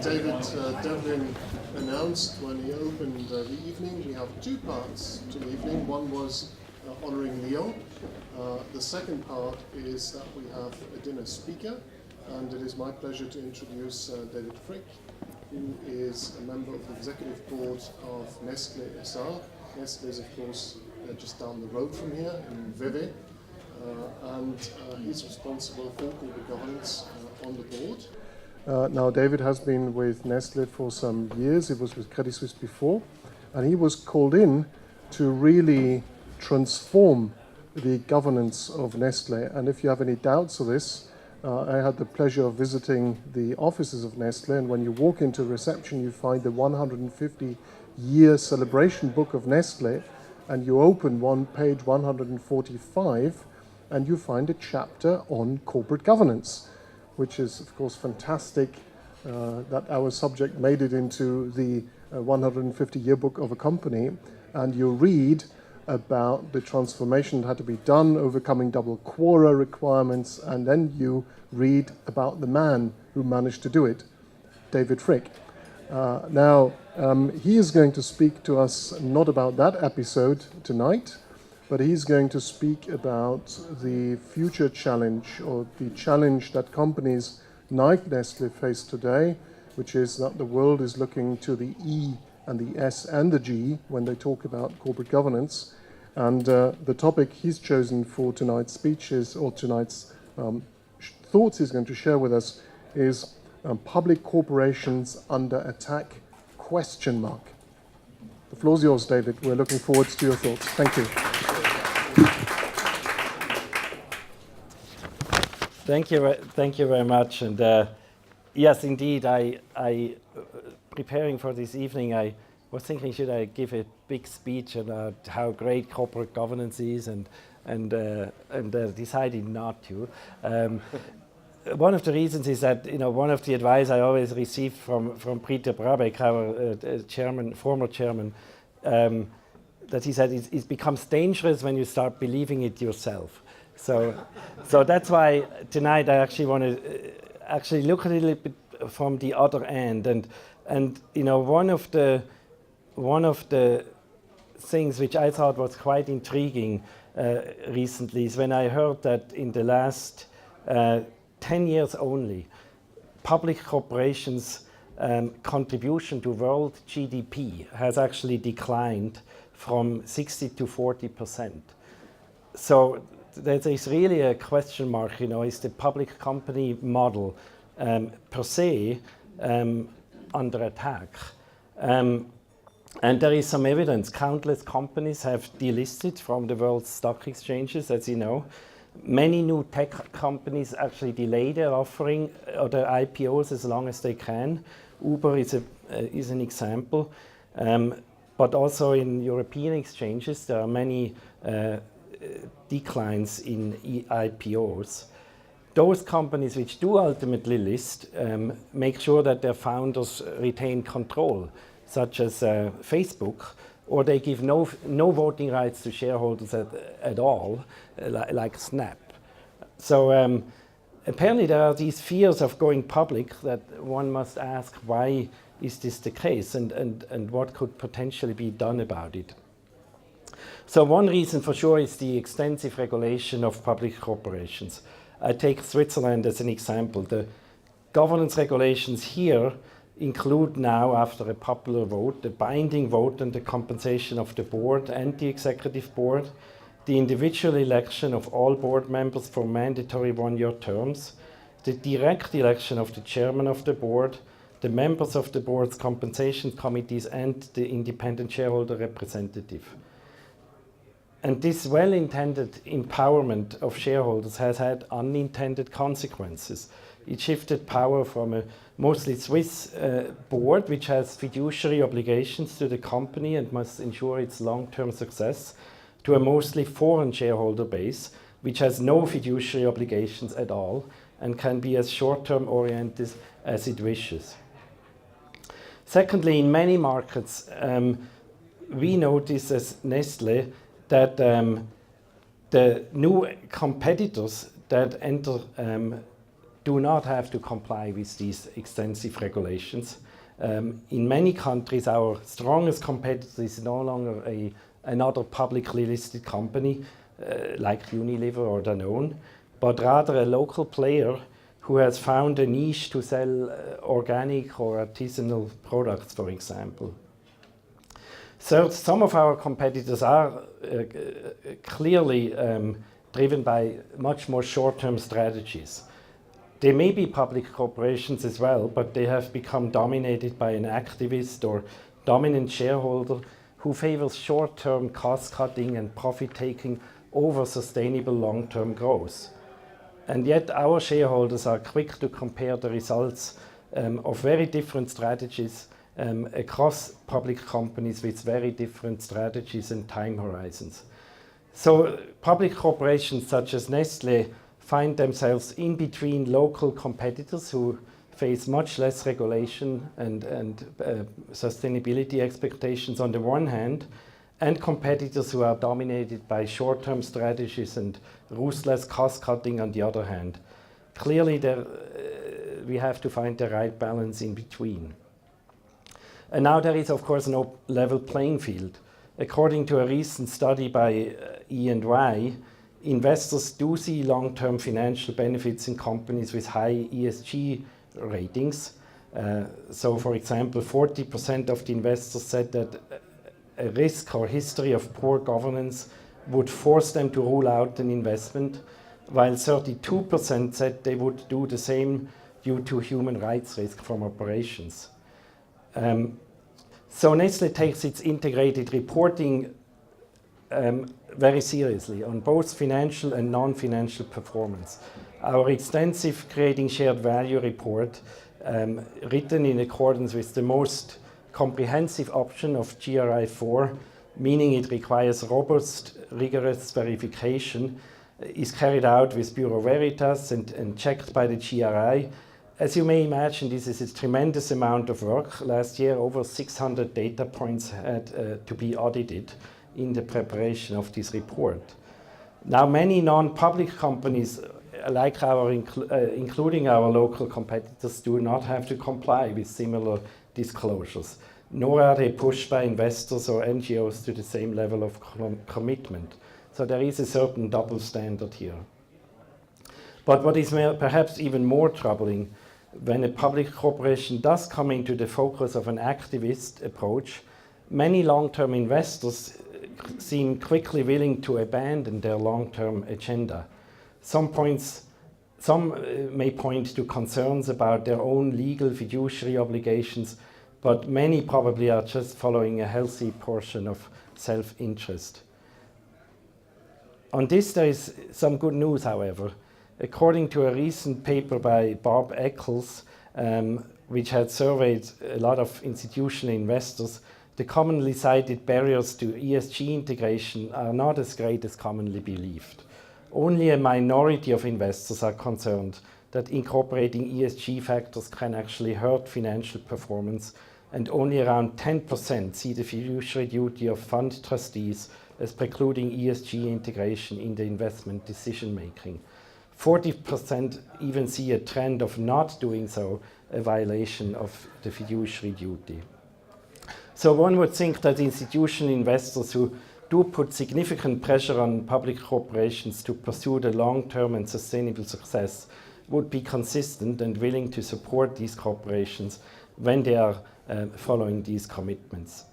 David Devlin announced when he opened the evening, we have two parts to the evening. One was honoring Lyon. The second part is that we have a dinner speaker, and it is my pleasure to introduce David Frick, who is a member of the executive board of Nestlé SA. Nestlé is, of course, just down the road from here in Vevey, and he's responsible for corporate governance on the board. Now, David has been with Nestlé for some years. He was with Credit Suisse before, and he was called in to really transform the governance of Nestlé. And if you have any doubts of this, I had the pleasure of visiting the offices of Nestlé, and when you walk into reception, you find the 150-year celebration book of Nestlé, and you open page 145, and you find a chapter on corporate governance, which is, of course, fantastic that our subject made it into the 150-year book of a company. And you read about the transformation that had to be done, overcoming double quota requirements, and then you read about the man who managed to do it, David Frick. Now, he is going to speak to us not about that episode tonight, but he's going to speak about the future challenge, or the challenge that companies like Nestlé face today, which is that the world is looking to the E and the S and the G when they talk about corporate governance. And the topic he's chosen for tonight's speech is, or tonight's thoughts he's going to share with us, is public corporations under attack, ? The floor is yours, David. We're looking forward to your thoughts. Thank you. Thank you very much. And yes, indeed, I preparing for this evening, I was thinking, should I give a big speech about how great corporate governance is, and decided not to. One of the reasons is that, one of the advice I always received from Peter Brabeck, our former chairman, that he said it becomes dangerous when you start believing it yourself. So that's why tonight I actually want to look a little bit from the other end, and one of the things which I thought was quite intriguing recently is when I heard that in the last 10 years only, public corporations' contribution to world GDP has actually declined from 60 to 40%. So there is really a question mark, is the public company model per se under attack? And there is some evidence. Countless companies have delisted from the world's stock exchanges, as you know. Many new tech companies actually delay their offering or their IPOs as long as they can. Uber is an example. But also in European exchanges, there are many declines in IPOs. Those companies which do ultimately list make sure that their founders retain control, such as Facebook, or they give no voting rights to shareholders at all, like Snap. So apparently there are these fears of going public that one must ask, why is this the case, and what could potentially be done about it? So one reason for sure is the extensive regulation of public corporations. I take Switzerland as an example. The governance regulations here include now, after a popular vote, the binding vote on the compensation of the board and the executive board, the individual election of all board members for mandatory one-year terms, the direct election of the chairman of the board, the members of the board's compensation committees, and the independent shareholder representative. And this well-intended empowerment of shareholders has had unintended consequences. It shifted power from a mostly Swiss board, which has fiduciary obligations to the company and must ensure its long-term success, to a mostly foreign shareholder base, which has no fiduciary obligations at all and can be as short-term oriented as it wishes. Secondly, in many markets, we notice as Nestlé that the new competitors that enter do not have to comply with these extensive regulations. In many countries, our strongest competitor is no longer another publicly listed company like Unilever or Danone, but rather a local player who has found a niche to sell organic or artisanal products, for example. So some of our competitors are clearly driven by much more short-term strategies. They may be public corporations as well, but they have become dominated by an activist or dominant shareholder who favors short-term cost-cutting and profit-taking over sustainable long-term growth. And yet our shareholders are quick to compare the results of very different strategies across public companies with very different strategies and time horizons. So public corporations such as Nestlé find themselves in between local competitors who face much less regulation and sustainability expectations on the one hand, and competitors who are dominated by short-term strategies and ruthless cost-cutting on the other hand. Clearly, we have to find the right balance in between. And now there is, of course, no level playing field. According to a recent study by ECGI, investors do see long-term financial benefits in companies with high ESG ratings. So, for example, 40% of the investors said that a risk or history of poor governance would force them to rule out an investment, while 32% said they would do the same due to human rights risk from operations. So Nestlé takes its integrated reporting very seriously on both financial and non-financial performance. Our extensive Creating Shared Value report, written in accordance with the most comprehensive option of GRI 4, meaning it requires robust, rigorous verification, is carried out with Bureau Veritas and checked by the GRI. As you may imagine, this is a tremendous amount of work. Last year, over 600 data points had to be audited in the preparation of this report. Now, many non-public companies, like including our local competitors, do not have to comply with similar disclosures, nor are they pushed by investors or NGOs to the same level of commitment. So there is a certain double standard here. But what is perhaps even more troubling, when a public corporation does come into the focus of an activist approach, many long-term investors seem quickly willing to abandon their long-term agenda. Some may point to concerns about their own legal fiduciary obligations, but many probably are just following a healthy portion of self-interest. On this, there is some good news, however. According to a recent paper by Bob Eccles, which had surveyed a lot of institutional investors, the commonly cited barriers to ESG integration are not as great as commonly believed. Only a minority of investors are concerned that incorporating ESG factors can actually hurt financial performance, and only around 10% see the fiduciary duty of fund trustees as precluding ESG integration in the investment decision-making. 40% even see a trend of not doing so a violation of the fiduciary duty. So one would think that institutional investors who do put significant pressure on public corporations to pursue the long-term and sustainable success would be consistent and willing to support these corporations when they are following these commitments.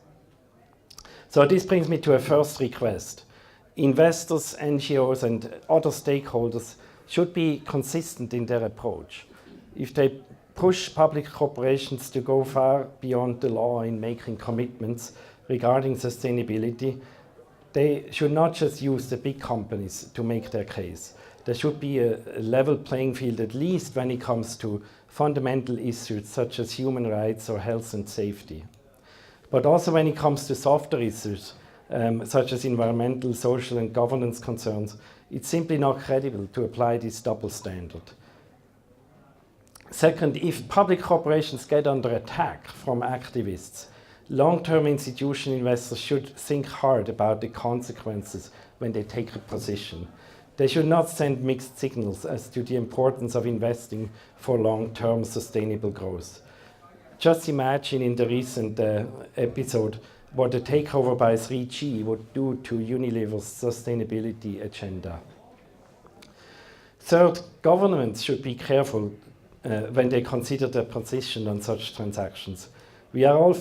So this brings me to a first request. Investors, NGOs and other stakeholders should be consistent in their approach. If they push public corporations to go far beyond the law in making commitments regarding sustainability, they should not just use the big companies to make their case. There should be a level playing field, at least when it comes to fundamental issues such as human rights or health and safety. But also when it comes to softer issues, such as environmental, social and governance concerns, it's simply not credible to apply this double standard. Second, if public corporations get under attack from activists, long-term institutional investors should think hard about the consequences when they take a position. They should not send mixed signals as to the importance of investing for long-term sustainable growth. Just imagine in the recent episode what a takeover by 3G would do to Unilever's sustainability agenda. Third, governments should be careful when they consider their position on such transactions. We are all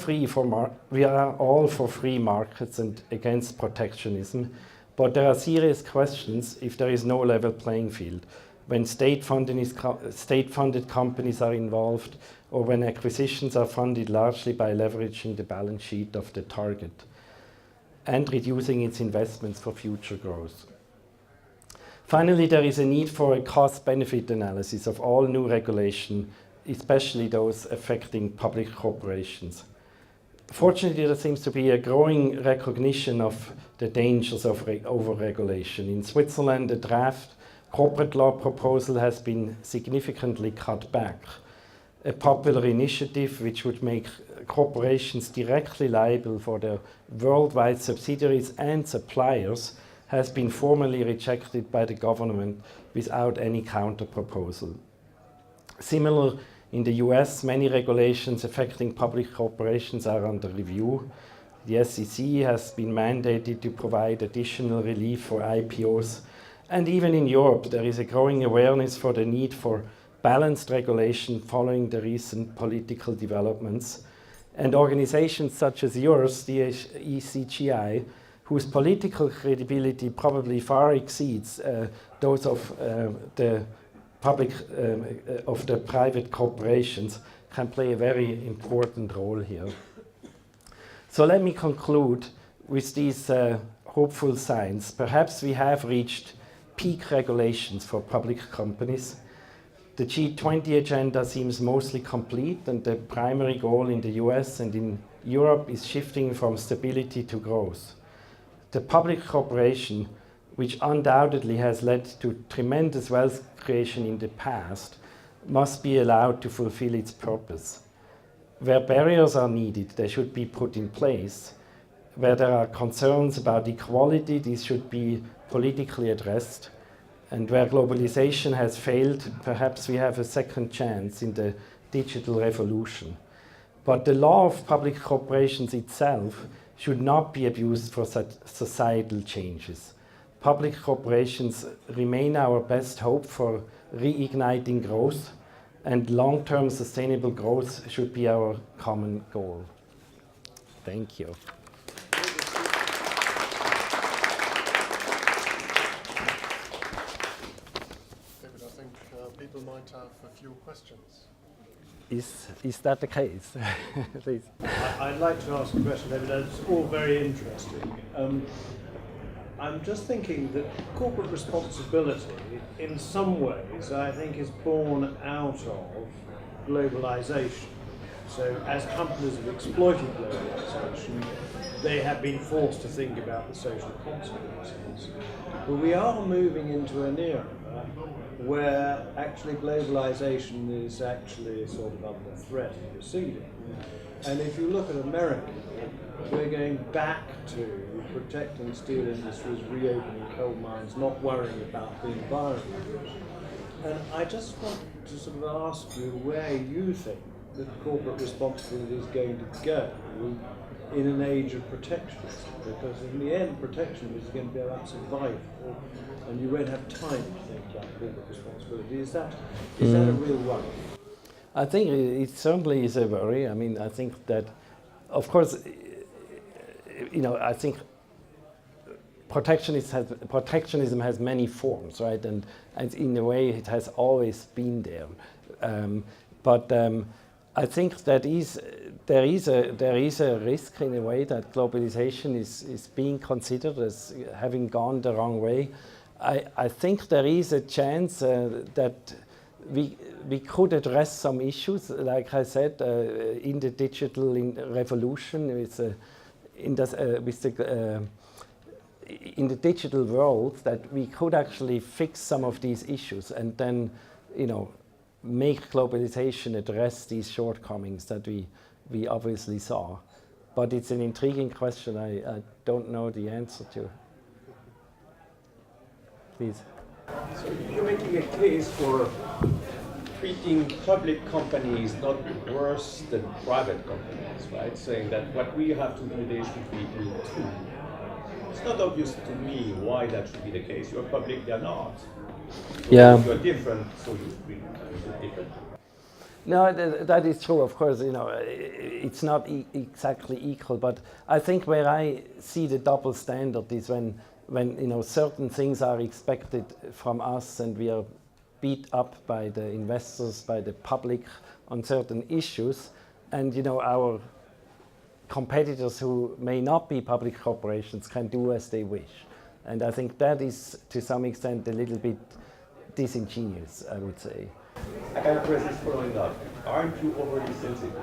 for free markets and against protectionism, but there are serious questions if there is no level playing field, when state-funded companies are involved, or when acquisitions are funded largely by leveraging the balance sheet of the target and reducing its investments for future growth. Finally, there is a need for a cost-benefit analysis of all new regulation, especially those affecting public corporations. Fortunately, there seems to be a growing recognition of the dangers of over-regulation. In Switzerland, a draft corporate law proposal has been significantly cut back. A popular initiative which would make corporations directly liable for their worldwide subsidiaries and suppliers has been formally rejected by the government without any counter-proposal. Similar in the US, many regulations affecting public corporations are under review. The SEC has been mandated to provide additional relief for IPOs. And even in Europe, there is a growing awareness for the need for balanced regulation following the recent political developments. And organizations such as yours, the ECGI, whose political credibility probably far exceeds those of the private corporations, can play a very important role here. So let me conclude with these hopeful signs. Perhaps we have reached peak regulations for public companies. The G20 agenda seems mostly complete, and the primary goal in the US and in Europe is shifting from stability to growth. The public corporation, which undoubtedly has led to tremendous wealth creation in the past, must be allowed to fulfill its purpose. Where barriers are needed, they should be put in place. Where there are concerns about equality, these should be politically addressed. And where globalization has failed, perhaps we have a second chance in the digital revolution. But the law of public corporations itself should not be abused for such societal changes. Public corporations remain our best hope for reigniting growth, and long-term sustainable growth should be our common goal. Thank you. David, I think people might have a few questions. Is that the case? Please. I'd like to ask a question, David. It's all very interesting. I'm just thinking that corporate responsibility, in some ways, I think is born out of globalization. So as companies have exploited globalization, they have been forced to think about the social consequences. But we are moving into an era where actually globalization is actually sort of under threat and receding. And if you look at America, we're going back to protecting steel industries, reopening coal mines, not worrying about the environment. And I just want to sort of ask you where you think that corporate responsibility is going to go in an age of protectionism, because in the end protectionism is going to be about survival, and you won't have time to think about corporate responsibility. Is that a real worry? I think it certainly is a worry. I mean, I think that, of course, I think protectionism has many forms, right? And in a way, it has always been there. But I think that there is a risk in a way that globalization is being considered as having gone the wrong way. I think there is a chance that we could address some issues, like I said, in the digital revolution, in the digital world, that we could actually fix some of these issues and then, make globalization address these shortcomings that we obviously saw. But it's an intriguing question I don't know the answer to. Please. So you're making a case for treating public companies not worse than private companies, right? Saying that what we have to do, they should be doing too. It's not obvious to me why that should be the case. You're public, they're not. So Yeah. you're different, so you should be different. No, that is true. Of course, it's not exactly equal. But I think where I see the double standard is when certain things are expected from us, and we are beat up by the investors, by the public on certain issues, and our competitors who may not be public corporations can do as they wish. And I think that is to some extent a little bit disingenuous, I would say. I kind of resist following up. Aren't you overly sensitive?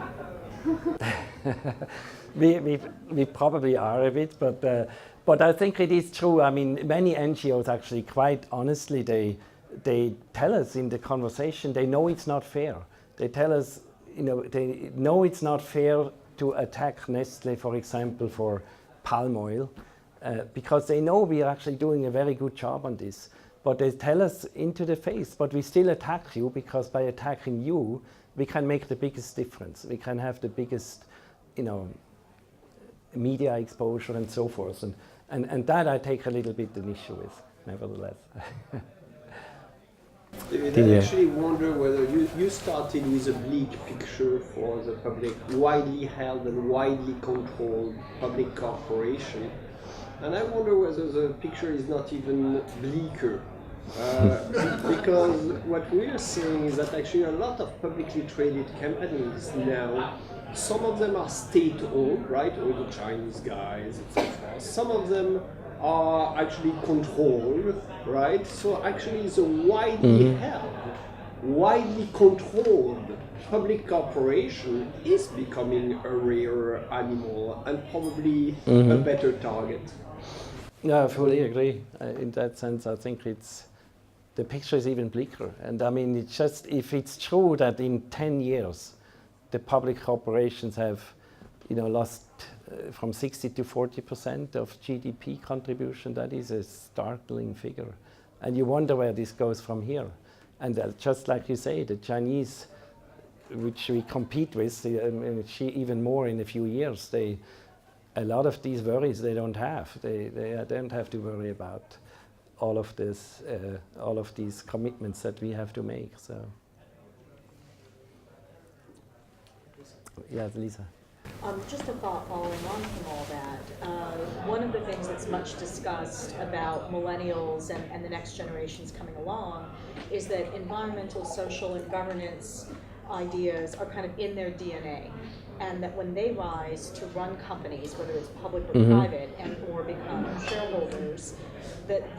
We probably are a bit, but I think it is true. I mean, many NGOs actually, quite honestly, they tell us in the conversation, they know it's not fair. They tell us, they know it's not fair to attack Nestle, for example, for palm oil, because they know we are actually doing a very good job on this. But they tell us into the face, but we still attack you, because by attacking you, we can make the biggest difference. We can have the biggest, media exposure and so forth. And that I take a little bit an issue with, nevertheless. David, I actually wonder whether you started with a bleak picture for the public, widely held and widely controlled public corporation. And I wonder whether the picture is not even bleaker. Because what we are seeing is that actually a lot of publicly traded companies now, some of them are state-owned, right, all the Chinese guys, etc. Some of them are actually controlled, right? So actually the widely held, widely controlled public corporation is becoming a rare animal and probably a better target. Yeah, I fully agree. In that sense, I think the picture is even bleaker. And I mean, it's just, if it's true that in 10 years, the public corporations have, lost from 60 to 40% of GDP contribution, that is a startling figure. And you wonder where this goes from here. And just like you say, the Chinese, which we compete with, even more in a few years, a lot of these worries they don't have. They don't have to worry about all of this, all of these commitments that we have to make. So, yeah, Lisa. Just a thought following on from all that. One of the things that's much discussed about millennials and the next generations coming along is that environmental, social, and governance ideas are kind of in their DNA. And that when they rise to run companies, whether it's public or private, and or become shareholders, that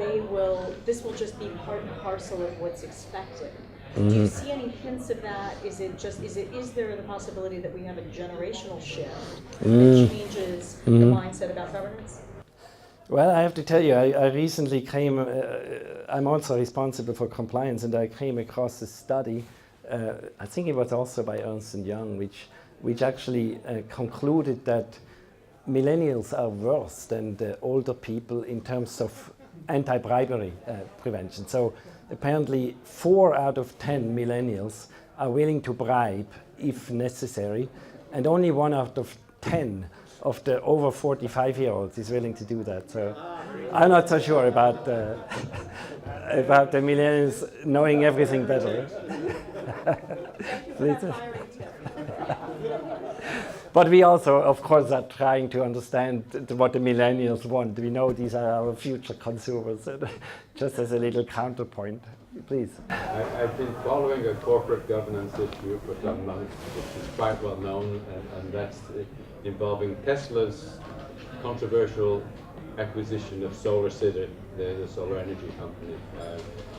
this will just be part and parcel of what's expected. Do you see any hints of that? Is there the possibility that we have a generational shift that changes the mindset about governance? Well, I have to tell you, I recently came, I'm also responsible for compliance, and I came across a study, I think it was also by Ernst & Young, which actually concluded that millennials are worse than the older people in terms of anti-bribery prevention. So apparently 4 out of 10 millennials are willing to bribe if necessary, and only 1 out of 10 of the over 45-year-olds is willing to do that. So I'm not so sure about the millennials knowing everything better. But we also, of course, are trying to understand what the millennials want. We know these are our future consumers. Just as a little counterpoint, please. I've been following a corporate governance issue for some months, which is quite well known, and that's involving Tesla's controversial acquisition of Solar City, the solar energy company.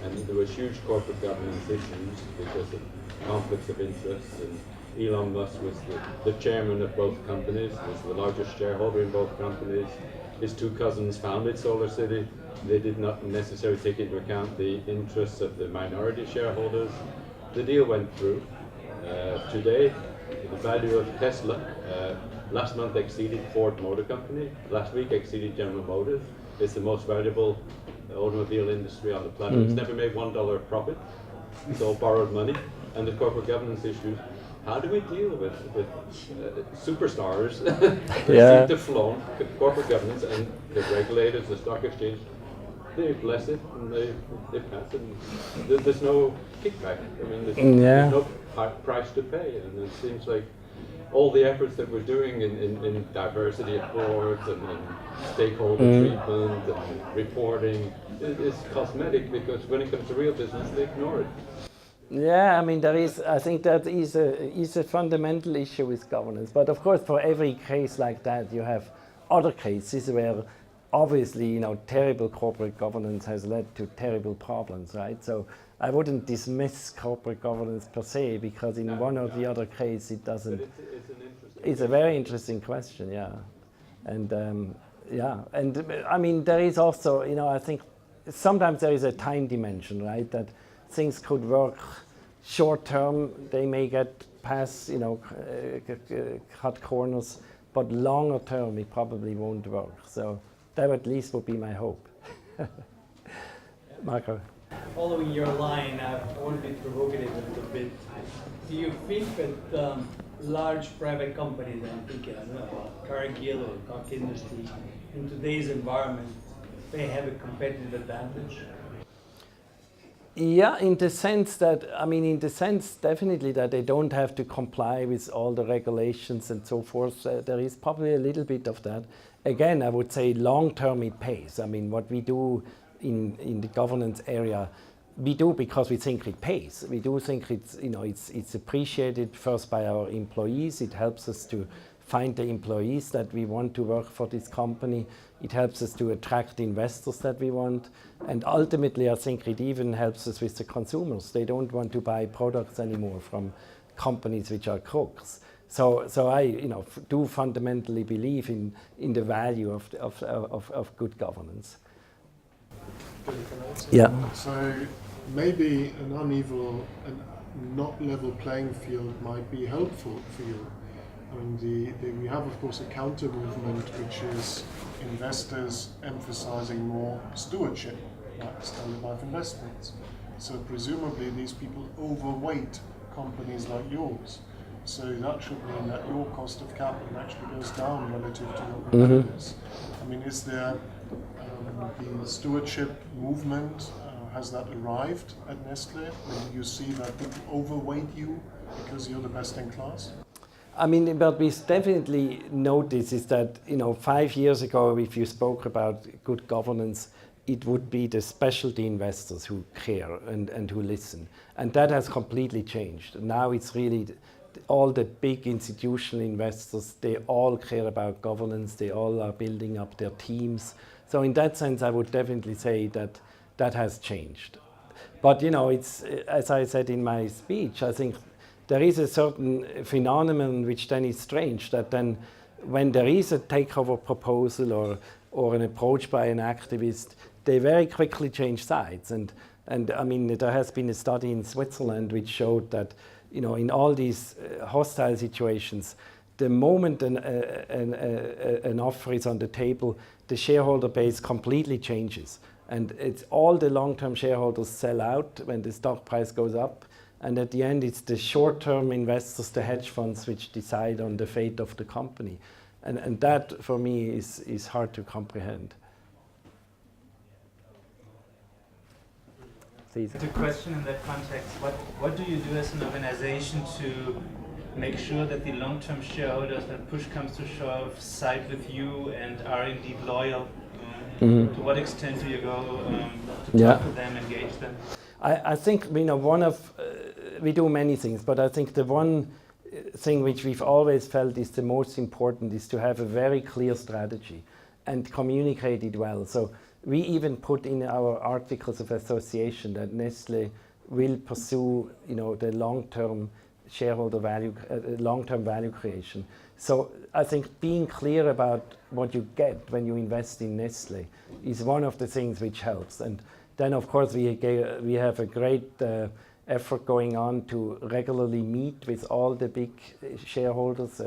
And there was huge corporate governance issues because of conflicts of interest, and Elon Musk was the chairman of both companies, was the largest shareholder in both companies. His 2 cousins founded Solar City. They did not necessarily take into account the interests of the minority shareholders. The deal went through. Today, the value of Tesla last month exceeded Ford Motor Company. Last week exceeded General Motors. It's the most valuable automobile industry on the planet. It's never made $1 profit. It's all borrowed money. And the corporate governance issues. How do we deal with superstars that seem to flaunt corporate governance, and the regulators, the stock exchange, they bless it and they pass it. And there's no kickback. I mean, there's no price to pay. And it seems like all the efforts that we're doing in diversity of boards and stakeholder treatment and reporting is cosmetic, because when it comes to real business, they ignore it. Yeah, I mean, I think that is a fundamental issue with governance. But of course, for every case like that, you have other cases where obviously, terrible corporate governance has led to terrible problems, right? So I wouldn't dismiss corporate governance per se, because in one or the other case, it doesn't. It's a very interesting question, yeah. And I mean, there is also, I think sometimes there is a time dimension, right? That things could work short term, they may get past, cut corners, but longer term it probably won't work. So that at least would be my hope. Marco. Following your line, I want to be provocative a little bit. Do you think that large private companies, I'm thinking, I don't know, about Cargill or Koch Industries, in today's environment, they have a competitive advantage? Yeah, in the sense definitely that they don't have to comply with all the regulations and so forth. There is probably a little bit of that. Again, I would say long term it pays. I mean, what we do in the governance area, we do because we think it pays. We do think it's appreciated first by our employees. It helps us to find the employees that we want to work for this company. It helps us to attract investors that we want. And ultimately, I think it even helps us with the consumers. They don't want to buy products anymore from companies which are crooks. So I do fundamentally believe in the value of good governance. Yeah. So maybe an uneven and not level playing field might be helpful for you. I mean, we have, of course, a counter movement, which is investors emphasizing more stewardship, like Standard Life Investments. So presumably these people overweight companies like yours. So that should mean that your cost of capital actually goes down relative to your competitors. I mean, is there the stewardship movement, has that arrived at Nestle? Or do you see that people overweight you because you're the best in class? I mean, what we definitely notice is that, 5 years ago, if you spoke about good governance, it would be the specialty investors who care and who listen. And that has completely changed. Now it's really all the big institutional investors, they all care about governance, they all are building up their teams. So in that sense, I would definitely say that that has changed. But, it's, as I said in my speech, I think there is a certain phenomenon which then is strange, that then when there is a takeover proposal or an approach by an activist, they very quickly change sides. And I mean, there has been a study in Switzerland which showed that, in all these hostile situations, the moment an offer is on the table, the shareholder base completely changes. And it's all the long-term shareholders sell out when the stock price goes up. And at the end, it's the short-term investors, the hedge funds, which decide on the fate of the company. And that, for me, is hard to comprehend. The question in that context, what do you do as an organization to make sure that the long-term shareholders, when push comes to shove, side with you and are indeed loyal? To what extent do you go to talk to them, engage them? I think, we do many things, but I think the one thing which we've always felt is the most important is to have a very clear strategy and communicate it well. So we even put in our articles of association that Nestle will pursue, the long-term shareholder value, long-term value creation. So I think being clear about what you get when you invest in Nestle is one of the things which helps. And then, of course, we have a great effort going on to regularly meet with all the big shareholders.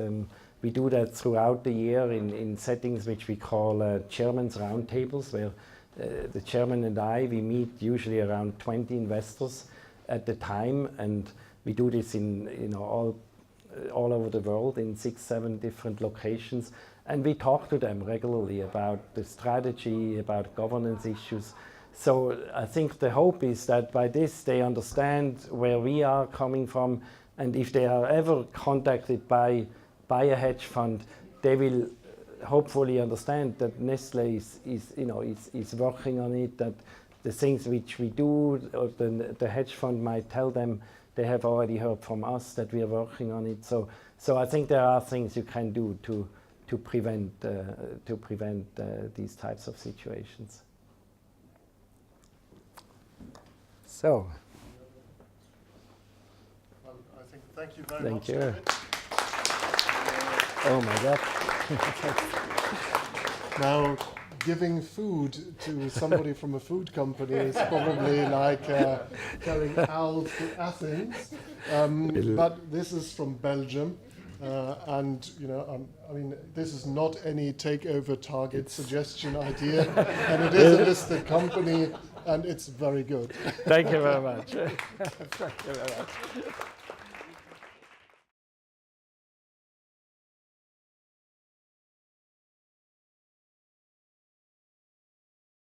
We do that throughout the year in settings which we call chairman's roundtables, where the chairman and I, we meet usually around 20 investors at the time, and we do this in all over the world in 6-7 different locations, and we talk to them regularly about the strategy, about governance issues. So I think the hope is that by this they understand where we are coming from, and if they are ever contacted by a hedge fund, they will hopefully understand that Nestle is working on it, that the things which we do, or the hedge fund might tell them they have already heard from us that we are working on it. So I think there are things you can do to prevent these types of situations. So. Well, I think thank you very Thank much. you. David. Oh my God. Now, giving food to somebody from a food company is probably like carrying Al to Athens. But this is from Belgium. And I mean, this is not any takeover target suggestion idea, and it is a listed company, and it's very good. Thank you very much. Thank you very much.